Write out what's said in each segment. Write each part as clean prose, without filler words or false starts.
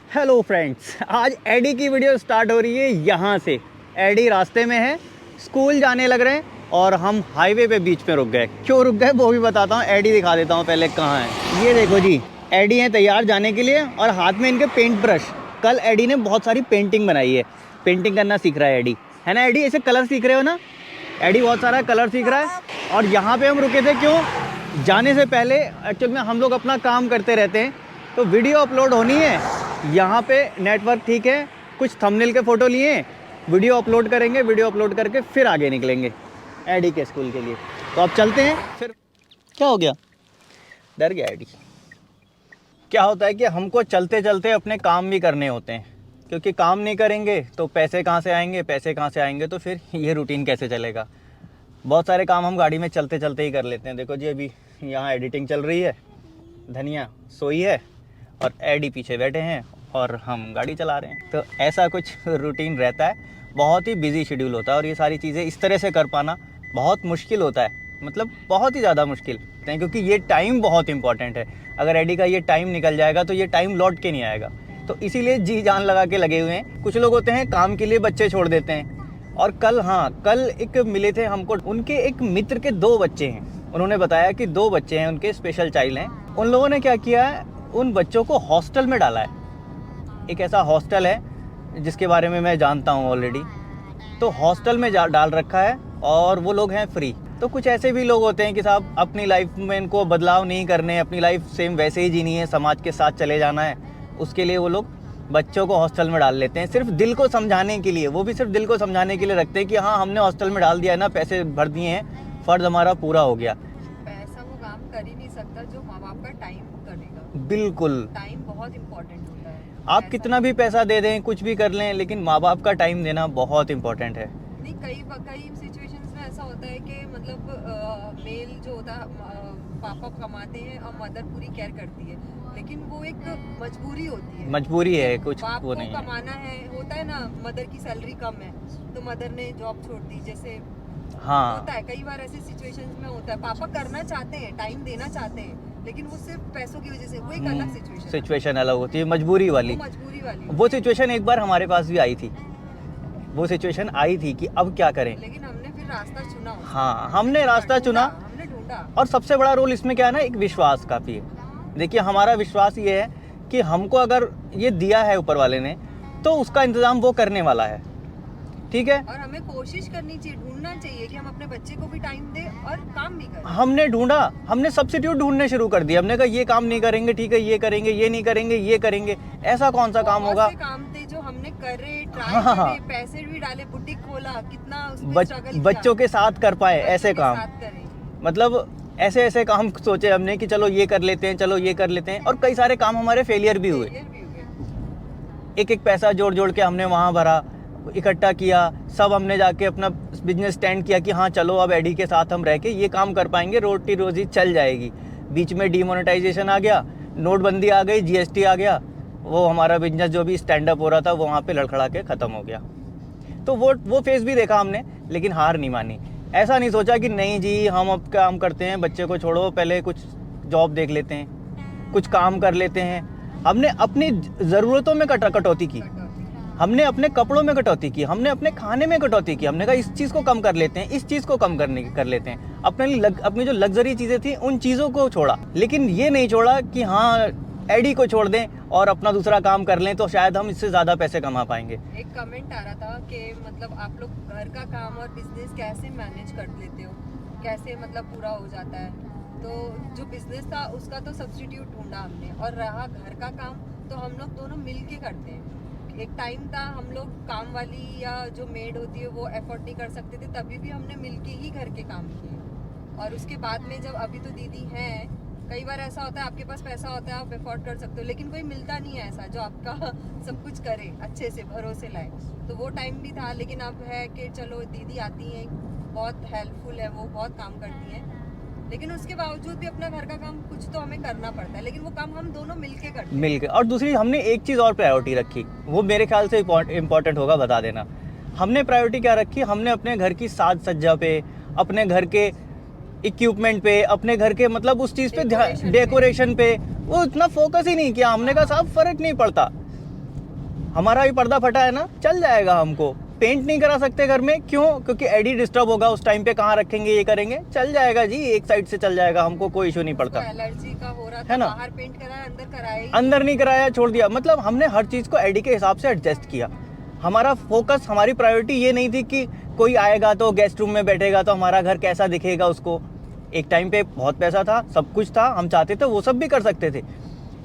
Hello friends, आज AD की video start हो रही है यहाँ से। एडी रास्ते में है, स्कूल जाने लग रहे हैं और हम हाईवे पे बीच में रुक गए। क्यों रुक गए वो भी बताता हूँ, एडी दिखा देता हूँ पहले कहाँ है। ये देखो जी, एडी हैं तैयार जाने के लिए और हाथ में इनके पेंट ब्रश। कल एडी ने बहुत सारी पेंटिंग बनाई है, पेंटिंग करना सीख रहा है एडी, है ना एडी? ऐसे कलर सीख रहे हो ना एडी? बहुत सारा कलर सीख रहा है। और यहाँ पे हम रुके थे क्यों? जाने से पहले एक्चुअल में हम लोग अपना काम करते रहते हैं, तो वीडियो अपलोड होनी है। यहाँ पे नेटवर्क ठीक है, कुछ थंबनेल के फ़ोटो लिए, वीडियो अपलोड करेंगे, वीडियो अपलोड करके फिर आगे निकलेंगे एडी के स्कूल के लिए। तो अब चलते हैं। फिर क्या हो गया? डर गया एडी। क्या होता है कि हमको चलते चलते अपने काम भी करने होते हैं, क्योंकि काम नहीं करेंगे तो पैसे कहाँ से आएंगे, पैसे कहाँ से आएंगे तो फिर ये रूटीन कैसे चलेगा। बहुत सारे काम हम गाड़ी में चलते चलते ही कर लेते हैं। देखो जी, अभी यहाँ एडिटिंग चल रही है, धनिया सोई है और एडी पीछे बैठे हैं और हम गाड़ी चला रहे हैं। तो ऐसा कुछ रूटीन रहता है, बहुत ही बिजी शेड्यूल होता है और ये सारी चीज़ें इस तरह से कर पाना बहुत मुश्किल होता है, मतलब बहुत ही ज़्यादा मुश्किल, क्योंकि ये टाइम बहुत इंपॉर्टेंट है। अगर एडी का ये टाइम निकल जाएगा तो ये टाइम लौट के नहीं आएगा। तो इसीलिए जी जान लगा के लगे हुए हैं। कुछ लोग होते हैं काम के लिए बच्चे छोड़ देते हैं। और कल एक मिले थे हमको, उनके एक मित्र के 2 बच्चे हैं। उन्होंने बताया कि 2 बच्चे हैं उनके, स्पेशल चाइल्ड हैं। उन लोगों ने क्या किया है, उन बच्चों को हॉस्टल में डाला है। एक ऐसा हॉस्टल है जिसके बारे में मैं जानता हूँ ऑलरेडी। तो हॉस्टल में डाल रखा है और वो लोग हैं फ्री। तो कुछ ऐसे भी लोग होते हैं कि साहब अपनी लाइफ में इनको बदलाव नहीं करने, अपनी लाइफ सेम वैसे ही जीनी है, समाज के साथ चले जाना है, उसके लिए वो लोग बच्चों को हॉस्टल में डाल लेते हैं, सिर्फ दिल को समझाने के लिए। वो भी सिर्फ दिल को समझाने के लिए रखते हैं कि हाँ हमने हॉस्टल में डाल दिया है ना, पैसे भर दिए हैं, फ़र्ज हमारा पूरा हो गया। पैसा वो काम कर ही नहीं सकता जो माँ बाप का टाइम करेगा। बिल्कुल, टाइम बहुत इम्पोर्टेंट होता है। आप कितना भी पैसा दे दें, कुछ भी कर लें, लेकिन माँ बाप का टाइम देना बहुत इम्पोर्टेंट है। नहीं, कई सिचुएशंस में ऐसा होता है कि मतलब मेल जो होता है पापा कमाते हैं और मदर पूरी केयर करती है, लेकिन वो एक मजबूरी होती है। मजबूरी है, कुछ बाप वो को नहीं है। कमाना है, होता है ना, मदर की सैलरी कम है तो मदर ने जॉब छोड़ दी, जैसे हाँ, होता है कई बार ऐसे सिचुएशंस में होता है। पापा करना चाहते हैं, टाइम देना चाहते हैं, लेकिन वो सिर्फ पैसों की वजह से, वो एक अलग सिचुएशन अलग होती है, मजबूरी वाली। मजबूरी वाली वो सिचुएशन एक बार हमारे पास भी आई थी। वो सिचुएशन आई थी कि अब क्या करें। लेकिन हमने फिर रास्ता चुना। हाँ, हमने रास्ता चुना। हमने ढूंढा। और सबसे बड़ा रोल इसमें क्या है ना, एक विश्वास काफ़ी है। देखिए, हमारा विश्वास ये है कि हमको अगर ये दिया है ऊपर वाले ने, तो उसका इंतज़ाम वो करने वाला है, ठीक है। और हमें कोशिश करनी चाहिए, ढूंढना चाहिए कि हम अपने बच्चे को भी टाइम दें और काम भी करें। हमने ढूंढा, हमने सब्स्टिट्यूट ढूंढने शुरू कर दिया। हमने कहा ये काम नहीं करेंगे, ठीक है, ये करेंगे, ये नहीं करेंगे, ये करेंगे। ऐसा कौन सा काम होगा? काम थे जो हमने करे, ट्राई हाँ, करे, पैसे भी डाले, बुटीक खोला, कितना उसमें स्ट्रगल किया, बच्चों के साथ कर पाए ऐसे काम। मतलब ऐसे ऐसे काम सोचे हमने कि चलो ये कर लेते हैं, चलो ये कर लेते हैं। और कई सारे काम हमारे फेलियर भी हुए। एक एक पैसा जोड़ जोड़ के हमने वहाँ भरा, इकट्ठा किया, सब हमने जाके अपना बिजनेस स्टैंड किया कि हाँ चलो अब एडी के साथ हम रह के ये काम कर पाएंगे, रोटी रोजी चल जाएगी। बीच में डीमोनेटाइजेशन आ गया, नोटबंदी आ गई, जीएसटी आ गया, वो हमारा बिजनेस जो भी स्टैंड अप हो रहा था वो वहाँ पे लड़खड़ा के ख़त्म हो गया। तो वो फेज़ भी देखा हमने, लेकिन हार नहीं मानी। ऐसा नहीं सोचा कि नहीं जी हम अब काम करते हैं, बच्चे को छोड़ो, पहले कुछ जॉब देख लेते हैं, कुछ काम कर लेते हैं। हमने अपनी ज़रूरतों में कटौती की, हमने अपने कपड़ों में कटौती की, हमने अपने खाने में कटौती की। हमने कहा इस चीज़ को कम कर लेते हैं, इस चीज़ को कम कर लेते हैं। अपनी जो लग्जरी चीज़ें थी उन चीज़ों को छोड़ा, लेकिन ये नहीं छोड़ा कि हाँ एडी को छोड़ दें और अपना दूसरा काम कर लें तो शायद हम इससे ज़्यादा पैसे कमा पाएंगे। एक कमेंट आ रहा था कि मतलब आप लोग घर का काम और बिजनेस कैसे मैनेज कर लेते हो, कैसे मतलब पूरा हो जाता है। तो जो बिजनेस था उसका तो सब्स्टिट्यूट ढूंढा हमने, और रहा घर का काम तो हम लोग दोनों मिल के करते हैं। एक टाइम था हम लोग काम वाली या जो मेड होती है वो एफोर्ड नहीं कर सकते थे, तभी भी हमने मिलके ही घर के काम किए। और उसके बाद में जब अभी तो दीदी हैं, कई बार ऐसा होता है आपके पास पैसा होता है, आप एफोर्ड कर सकते हो, लेकिन कोई मिलता नहीं है ऐसा जो आपका सब कुछ करे, अच्छे से भरोसे लाए। तो वो टाइम भी था, लेकिन अब है कि चलो दीदी आती हैं, बहुत हेल्पफुल है, वो बहुत काम करती हैं, लेकिन उसके बावजूद भी अपना घर का काम कुछ तो हमें करना पड़ता है, लेकिन वो काम हम दोनों मिलके करते हैं। मिलके। और दूसरी हमने एक चीज़ और प्रायोरिटी रखी, वो मेरे ख्याल से इम्पोर्टेंट होगा, बता देना। हमने प्रायोरिटी क्या रखी? हमने अपने घर की साज सज्जा पे, अपने घर के इक्विपमेंट पे, अपने घर के मतलब उस चीज़ पे, डेकोरेशन पे वो इतना फोकस ही नहीं किया। हमने कहा साहब फ़र्क नहीं पड़ता, हमारा भी पर्दा फटा है ना, चल जाएगा हमको। पेंट नहीं करा सकते घर में, क्यों? क्योंकि एडी डिस्टर्ब होगा उस टाइम पे, कहाँ रखेंगे, ये करेंगे, चल जाएगा जी, एक साइड से चल जाएगा, हमको कोई इशू नहीं पड़ता। एलर्जी का हो रहा था, है ना? बाहर पेंट कराया, अंदर कराया ही अंदर नहीं कराया, छोड़ दिया। मतलब हमने हर चीज़ को एडी के हिसाब से एडजस्ट किया। हमारा फोकस, हमारी प्रायोरिटी ये नहीं थी कि कोई आएगा तो गेस्ट रूम में बैठेगा तो हमारा घर कैसा दिखेगा उसको। एक टाइम पे बहुत पैसा था, सब कुछ था, हम चाहते थे वो सब भी कर सकते थे,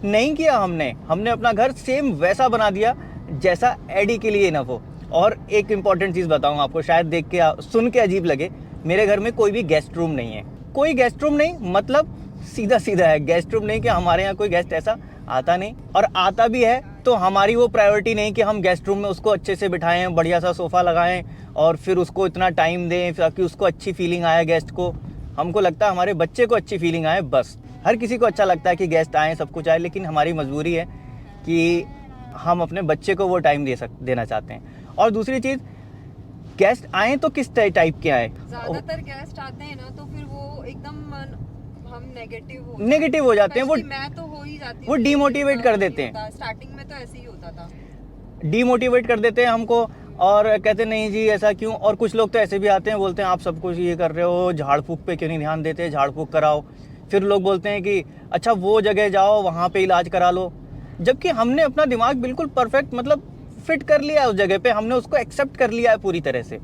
नहीं किया हमने अपना घर सेम वैसा बना दिया जैसा एडी के लिए इनफ हो। और एक इम्पॉर्टेंट चीज़ बताऊँ आपको, शायद देख के सुन के अजीब लगे, मेरे घर में कोई भी गेस्ट रूम नहीं है। कोई गेस्ट रूम नहीं, मतलब सीधा सीधा है, गेस्ट रूम नहीं कि हमारे यहाँ कोई गेस्ट ऐसा आता नहीं, और आता भी है तो हमारी वो प्रायोरिटी नहीं कि हम गेस्ट रूम में उसको अच्छे से बिठाएं, बढ़िया सा सोफ़ा लगाएं और फिर उसको इतना टाइम दें ताकि उसको अच्छी फीलिंग आए गेस्ट को। हमको लगता है हमारे बच्चे को अच्छी फीलिंग आए बस। हर किसी को अच्छा लगता है कि गेस्ट आएँ, सब कुछ आए, लेकिन हमारी मजबूरी है कि हम अपने बच्चे को वो टाइम देना चाहते हैं। और दूसरी चीज़, गेस्ट आए तो किस टाइप के आए? ज्यादातर गेस्ट आते हैं ना तो फिर वो एकदम हम नेगेटिव हो जाते हैं, वो मैं तो हो ही जाती हूँ, वो डीमोटिवेट कर देते हैं। स्टार्टिंग में तो ऐसे ही होता था, डीमोटिवेट कर देते हैं हमको और कहते नहीं जी ऐसा क्यों। और कुछ लोग तो ऐसे भी आते हैं, बोलते हैं आप सब कुछ ये कर रहे हो, झाड़ फूक पे क्यों नहीं ध्यान देते, झाड़ फूक कराओ। फिर लोग बोलते हैं कि अच्छा वो जगह जाओ, वहाँ पे इलाज करा लो, जबकि हमने अपना दिमाग बिल्कुल परफेक्ट मतलब फिट कर लिया है उस जगह पे, हमने उसको एक्सेप्ट कर लिया है पूरी तरह से,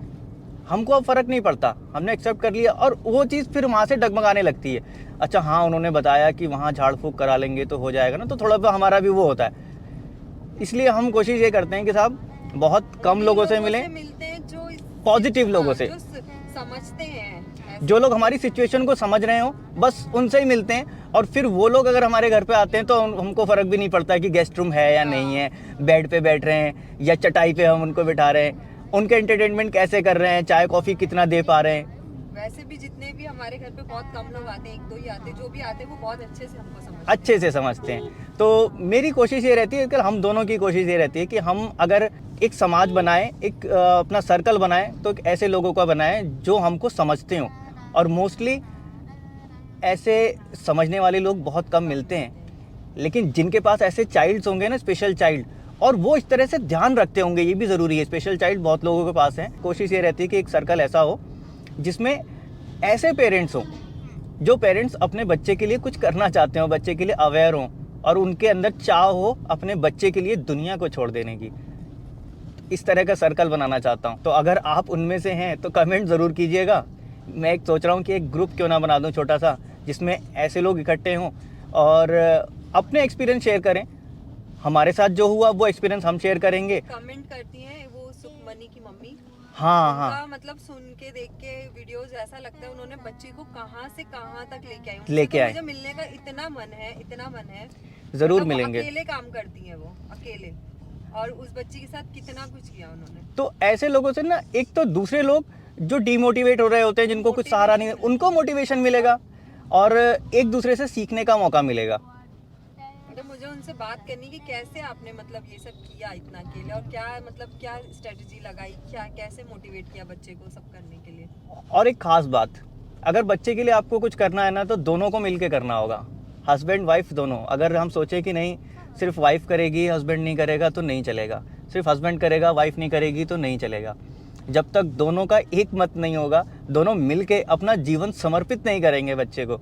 हमको अब फ़र्क नहीं पड़ता, हमने एक्सेप्ट कर लिया। और वो चीज़ फिर वहाँ से डगमगाने लगती है, अच्छा हाँ उन्होंने बताया कि वहाँ झाड़ फूक करा लेंगे तो हो जाएगा ना, तो थोड़ा बहुत हमारा भी वो होता है। इसलिए हम कोशिश ये करते हैं कि साहब बहुत कम लोगों से मिलें, मिलते हैं जो पॉजिटिव लोगों से, जो समझते हैं, जो लोग हमारी सिचुएशन को समझ रहे हो, बस उनसे ही मिलते हैं। और फिर वो लोग अगर हमारे घर पे आते हैं तो हमको फ़र्क भी नहीं पड़ता कि गेस्ट रूम है या नहीं है, बेड पे बैठ रहे हैं या चटाई पे हम उनको बिठा रहे हैं, उनके एंटरटेनमेंट कैसे कर रहे हैं, चाय कॉफ़ी कितना दे पा रहे हैं। वैसे भी जितने भी हमारे घर पे बहुत कम लोग आते हैं, एक दो ही आते हैं, जो भी आते हैं वो बहुत अच्छे से हमको समझते हैं। तो मेरी कोशिश ये रहती है कि हम दोनों की कोशिश ये रहती है कि हम अगर एक समाज बनाएं, एक अपना सर्कल बनाएं, तो ऐसे लोगों का बनाएं जो हमको समझते हों। और मोस्टली ऐसे समझने वाले लोग बहुत कम मिलते हैं, लेकिन जिनके पास ऐसे चाइल्ड्स होंगे ना, स्पेशल चाइल्ड, और वो इस तरह से ध्यान रखते होंगे, ये भी ज़रूरी है। स्पेशल चाइल्ड बहुत लोगों के पास हैं। कोशिश ये रहती है कि एक सर्कल ऐसा हो जिसमें ऐसे पेरेंट्स हों जो पेरेंट्स अपने बच्चे के लिए कुछ करना चाहते हो, बच्चे के लिए अवेयर हों और उनके अंदर चाह हो अपने बच्चे के लिए दुनिया को छोड़ देने की। इस तरह का सर्कल बनाना चाहता हूँ। तो अगर आप उनमें से हैं तो कमेंट ज़रूर कीजिएगा। मैं एक सोच रहा हूँ कि एक ग्रुप क्यों ना बना दूँ छोटा सा, जिसमें ऐसे लोग इकट्ठे हों और अपने एक्सपीरियंस शेयर करें। हमारे साथ जो हुआ वो एक्सपीरियंस हम शेयर करेंगे। कमेंट करती हैं वो सुखमनी की मम्मी, हाँ हाँ, मतलब सुन के देख के वीडियोस ऐसा लगता है उन्होंने बच्चे को कहाँ से कहाँ तक लेके आए। मुझे मिलने का इतना मन है, ज़रूर मतलब मिलेंगे। अकेले काम करती हैं वो, अकेले, और उस बच्चे के साथ कितना कुछ किया उन्होंने। तो ऐसे लोगों से ना, एक तो दूसरे लोग जो डीमोटिवेट हो रहे होते हैं, जिनको कुछ सहारा नहीं, उनको मोटिवेशन मिलेगा और एक दूसरे से सीखने का मौका मिलेगा। तो मुझे उनसे बात करनी कि कैसे आपने मतलब ये सब किया इतना अकेले, और क्या मतलब क्या स्ट्रेटजी लगाई, क्या कैसे मोटिवेट किया बच्चे को सब करने के लिए। और एक खास बात, अगर बच्चे के लिए आपको कुछ करना है ना, तो दोनों को मिलके करना होगा, हस्बैंड वाइफ दोनों। अगर हम सोचे कि नहीं सिर्फ वाइफ करेगी हस्बैंड नहीं करेगा तो नहीं चलेगा, सिर्फ हस्बैंड करेगा वाइफ नहीं करेगी तो नहीं चलेगा। जब तक दोनों का एक मत नहीं होगा, दोनों मिलके अपना जीवन समर्पित नहीं करेंगे बच्चे को,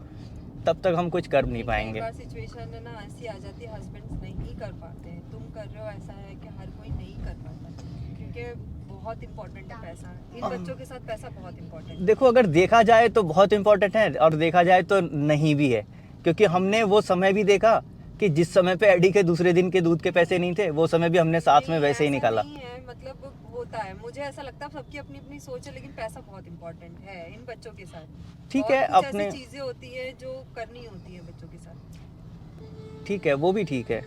तब तक हम कुछ कर नहीं पाएंगे। सिचुएशन है ना ऐसी आ जाती है, हस्बैंड्स नहीं कर पाते हैं, तुम कर रहे हो, ऐसा है कि हर कोई नहीं कर पाता, क्योंकि बहुत इंपॉर्टेंट है पैसा। इन बच्चों के साथ पैसा बहुत इंपॉर्टेंट है। देखो, अगर देखा जाए तो बहुत इंपॉर्टेंट है और देखा जाए तो नहीं भी है, क्योंकि हमने वो समय भी देखा कि जिस समय पे एडी के दूसरे दिन के दूध के पैसे नहीं थे, वो समय भी हमने साथ में वैसे ही निकाला। नहीं है, मतलब होता है, मुझे ऐसा लगता है सबकी अपनी अपनी सोच है, लेकिन पैसा बहुत इंपॉर्टेंट है इन बच्चों के साथ। ठीक है, कुछ अपने ऐसी चीजें होती है जो करनी होती है बच्चों के साथ। ठीक है, वो भी ठीक है।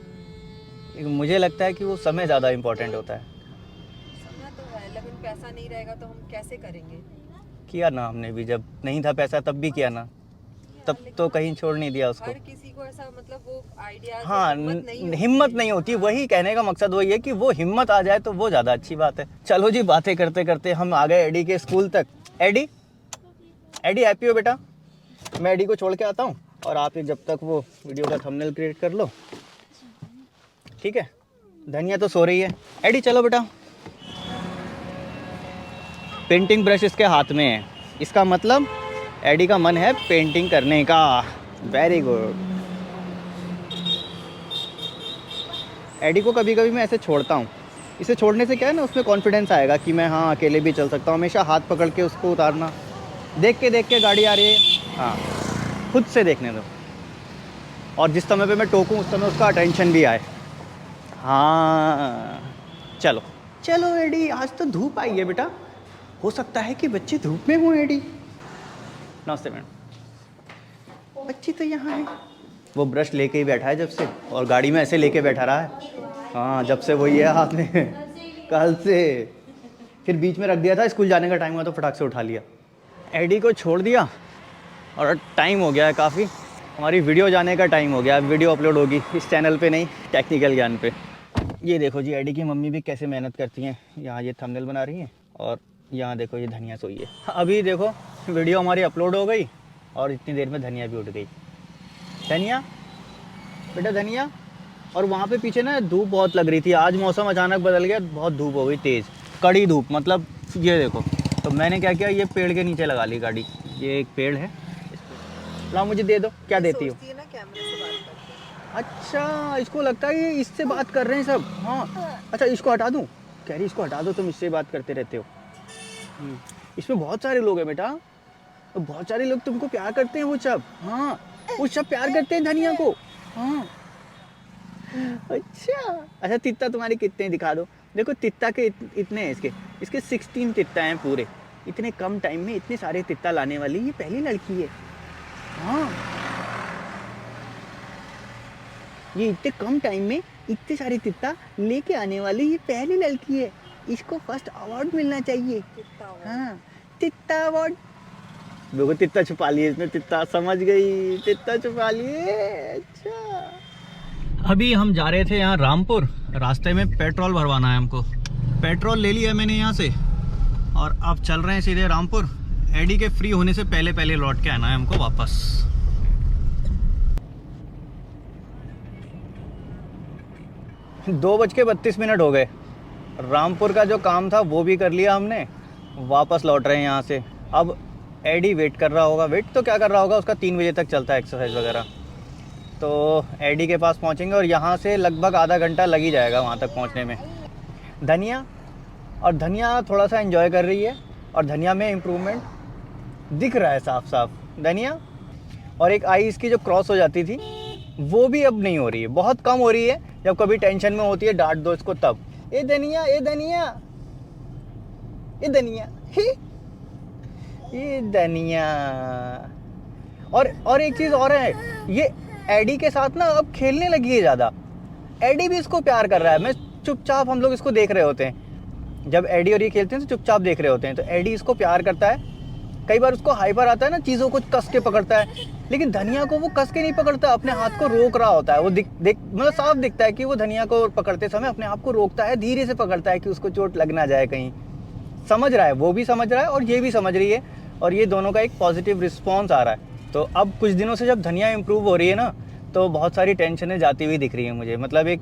मुझे लगता है कि वो समय ज़्यादा इम्पोर्टेंट होता है। समय तो है, लेकिन पैसा नहीं रहेगा तो हम कैसे करेंगे। किया ना हमने भी, जब नहीं था पैसा तब भी किया ना, तब तो कहीं छोड़ नहीं दिया उसको। हर किसी को ऐसा मतलब वो आइडिया, हाँ, हिम्मत नहीं होती, वही कहने का मकसद वही है कि वो हिम्मत आ जाए तो वो ज़्यादा अच्छी बात है। चलो जी, बातें करते करते हम आ गए एडी के स्कूल तक। एडी हैप्पी हो बेटा? मैं एडी को छोड़ के आता हूँ और आप जब तक वो वीडियो का थंबनेल क्रिएट कर लो, ठीक है? धनिया तो सो रही है। एडी चलो बेटा। पेंटिंग ब्रश इसके हाथ में है, इसका मतलब एडी का मन है पेंटिंग करने का। Very good. एडी को कभी कभी मैं ऐसे छोड़ता हूँ, इसे छोड़ने से क्या है ना, उसमें कॉन्फिडेंस आएगा कि मैं हाँ अकेले भी चल सकता हूँ। हमेशा हाथ पकड़ के उसको उतारना, देख के गाड़ी आ रही है, हाँ खुद से देखने दो। और जिस समय पे मैं टोकूं उस समय उसका अटेंशन भी आए। हाँ चलो चलो एडी, आज तो धूप आई है बेटा, हो सकता है कि बच्चे धूप में हों। एडी नमस्ते मैडम। बच्ची तो यहाँ है। वो ब्रश लेके ही बैठा है जब से, और गाड़ी में ऐसे लेके बैठा रहा है। हाँ जब से वही है हाथ में, कल से। फिर बीच में रख दिया था, स्कूल जाने का टाइम हुआ तो फटाक से उठा लिया। एडी को छोड़ दिया और टाइम हो गया है काफ़ी, हमारी वीडियो जाने का टाइम हो गया। वीडियो अपलोड होगी इस चैनल पे नहीं, टेक्निकल ज्ञान पे। ये देखो जी एडी की मम्मी भी कैसे मेहनत करती हैं। यहाँ ये थंबनेल बना रही हैं और यहाँ देखो ये धनिया सोई है। अभी देखो वीडियो हमारी अपलोड हो गई और इतनी देर में धनिया भी उठ गई। धनिया बेटा धनिया। और वहाँ पे पीछे ना धूप बहुत लग रही थी, आज मौसम अचानक बदल गया, बहुत धूप हो गई तेज़, कड़ी धूप। मतलब ये देखो, तो मैंने क्या किया, ये पेड़ के नीचे लगा ली गाड़ी। ये एक पेड़ है, लाओ मुझे दे दो। क्या देती हो? सोचती है ना कैमरे से बात करते अच्छा इसको लगता है ये इससे बात कर रहे हैं सब। हाँ अच्छा इसको हटा दूँ? कह रही इसको हटा दो, तुम इससे बात करते रहते हो। इसमें बहुत सारे लोग हैं बेटा, तो बहुत सारे लोग तुमको प्यार करते हैं वो सब। हाँ वो सब प्यार करते हैं धनिया को। हाँ अच्छा तित्ता तुम्हारे कितने दिखा दो। देखो तित्ता के इतने हैं इसके 16 तित्ता हैं पूरे। इतने कम टाइम में इतने सारे तित्ता लाने वाली ये पहली लड़की है। हाँ ये इतने कम टाइम में इतने सारे तित्ता लेके आने वाली ये पहली लड़की है। इसको फर्स्ट अवार्ड मिलना चाहिए। हाँ तित्ता अवार्ड। देखो तित्ता छुपा लिए इसने, तित्ता समझ गई, तित्ता छुपा लिए। अच्छा अभी हम जा रहे थे यहाँ रामपुर, रास्ते में पेट्रोल भरवाना है हमको। पेट्रोल ले लिया मैंने यहाँ से और अब चल रहे हैं सीधे रामपुर। एडी के फ्री होने से पहले पहले लौट के आना है हमको वापस। 2:32 हो गए। रामपुर का जो काम था वो भी कर लिया हमने, वापस लौट रहे हैं यहाँ से। अब एडी वेट कर रहा होगा, वेट तो क्या कर रहा होगा, उसका 3 बजे तक चलता है एक्सरसाइज वगैरह। तो एडी के पास पहुँचेंगे और यहाँ से लगभग आधा घंटा लग ही जाएगा वहाँ तक पहुँचने में। धनिया थोड़ा सा एंजॉय कर रही है और धनिया में इम्प्रूवमेंट दिख रहा है साफ साफ। धनिया और एक आई इसकी जो क्रॉस हो जाती थी वो भी अब नहीं हो रही है, बहुत कम हो रही है। जब कभी टेंशन में होती है डांट दो इसको तब, ए धनिया ए धनिया ए धनिया ये धनिया। और एक चीज़ और है, ये एडी के साथ ना अब खेलने लगी है ज़्यादा। एडी भी इसको प्यार कर रहा है। मैं चुपचाप, हम लोग इसको देख रहे होते हैं, जब एडी और ये खेलते हैं तो चुपचाप देख रहे होते हैं, तो एडी इसको प्यार करता है। कई बार उसको हाइपर आता है ना, चीज़ों को कस के पकड़ता है, लेकिन धनिया को वो कस के नहीं पकड़ता, अपने हाथ को रोक रहा होता है। वो मतलब साफ दिखता है कि वो धनिया को पकड़ते समय अपने आप को रोकता है, धीरे से पकड़ता है कि उसको चोट लग ना जाए कहीं। समझ रहा है, वो भी समझ रहा है और ये भी समझ रही है, और ये दोनों का एक पॉजिटिव रिस्पॉन्स आ रहा है। तो अब कुछ दिनों से जब धनिया इम्प्रूव हो रही है ना, तो बहुत सारी टेंशनें जाती हुई दिख रही है मुझे। मतलब एक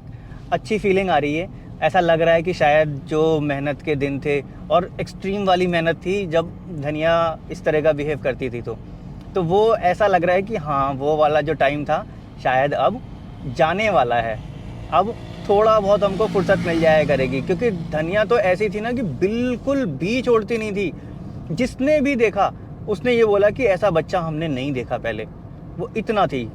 अच्छी फीलिंग आ रही है। ऐसा लग रहा है कि शायद जो मेहनत के दिन थे, और एक्सट्रीम वाली मेहनत थी जब धनिया इस तरह का बिहेव करती थी, तो वो ऐसा लग रहा है कि हाँ वो वाला जो टाइम था शायद अब जाने वाला है। अब थोड़ा बहुत हमको फुर्सत मिल जाया करेगी, क्योंकि धनिया तो ऐसी थी ना कि बिल्कुल भी छोड़ती नहीं थी। जिसने भी देखा उसने ये बोला कि ऐसा बच्चा हमने नहीं देखा पहले, वो इतना थी।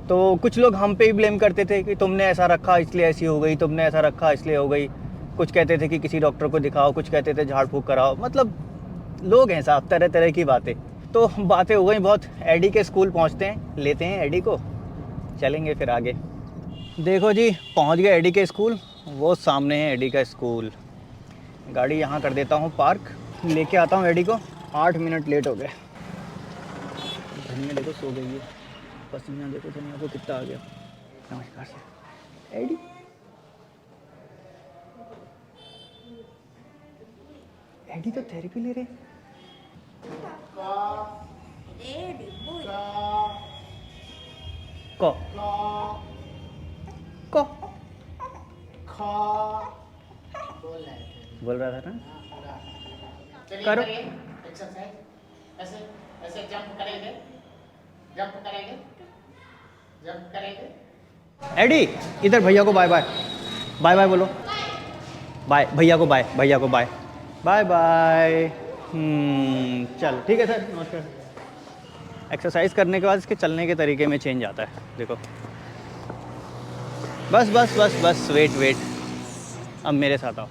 तो कुछ लोग हम पे ही ब्लेम करते थे कि तुमने ऐसा रखा इसलिए ऐसी हो गई, तुमने ऐसा रखा इसलिए हो गई। कुछ कहते थे कि किसी डॉक्टर को दिखाओ, कुछ कहते थे झाड़ फूक कराओ। मतलब लोग हैं साहब, तरह तरह की बातें। तो बातें हो गई बहुत। एडी के स्कूल पहुंचते हैं, लेते हैं एडी को, चलेंगे फिर आगे। देखो जी पहुंच गए एडी के स्कूल, वो सामने है एडी का स्कूल। गाड़ी यहाँ कर देता हूँ पार्क, लेके आता हूँ एडी को। 8 मिनट लेट हो गए। धनिया देखो सो गई है, पसीना देखो धनिया को कितना आ गया। नमस्कार सर। एडी एडी तो थेरेपी ले रहे। को बोल रहा था ना, चलिए करो। करिए एक्सरसाइज। ऐसे ऐसे जंप करेंगे, जंप करेंगे, जंप करेंगे। एडी इधर भैया को बाय बाय, बाय बाय बोलो, बाय भैया को, बाय भैया को, बाय बाय बाय। चल ठीक है सर, नमस्कार। एक्सरसाइज करने के बाद इसके चलने के तरीके में चेंज आता है, देखो। बस बस बस बस, वेट वेट, अब मेरे साथ आओ।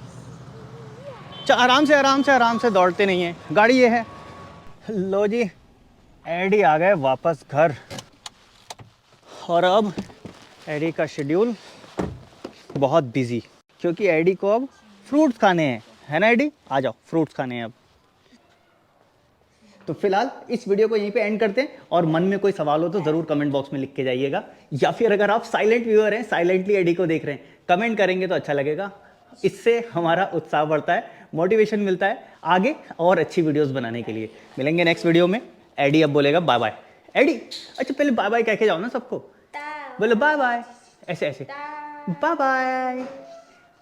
आराम से आराम से आराम से, दौड़ते नहीं हैं, गाड़ी ये है। लो जी, एडी आ गए वापस घर, और अब एडी का शेड्यूल बहुत बिजी, क्योंकि एडी को अब फ्रूट्स खाने हैं, है ना एडी? आ जाओ, फ्रूट्स खाने हैं अब। तो फिलहाल इस वीडियो को यहीं पे एंड करते हैं, और मन में कोई सवाल हो तो ज़रूर कमेंट बॉक्स में लिख के जाइएगा, या फिर अगर आप साइलेंट व्यूअर हैं, साइलेंटली एडी को देख रहे हैं, कमेंट करेंगे तो अच्छा लगेगा। इससे हमारा उत्साह बढ़ता है, मोटिवेशन मिलता है आगे और अच्छी वीडियोस बनाने के लिए। मिलेंगे नेक्स्ट वीडियो में। एडी अब बोलेगा बाय बाय। एडी, अच्छा पहले बाय बाय कह के जाओ ना सबको, बोलो बाय बाय, ऐसे ऐसे, बाय बाय।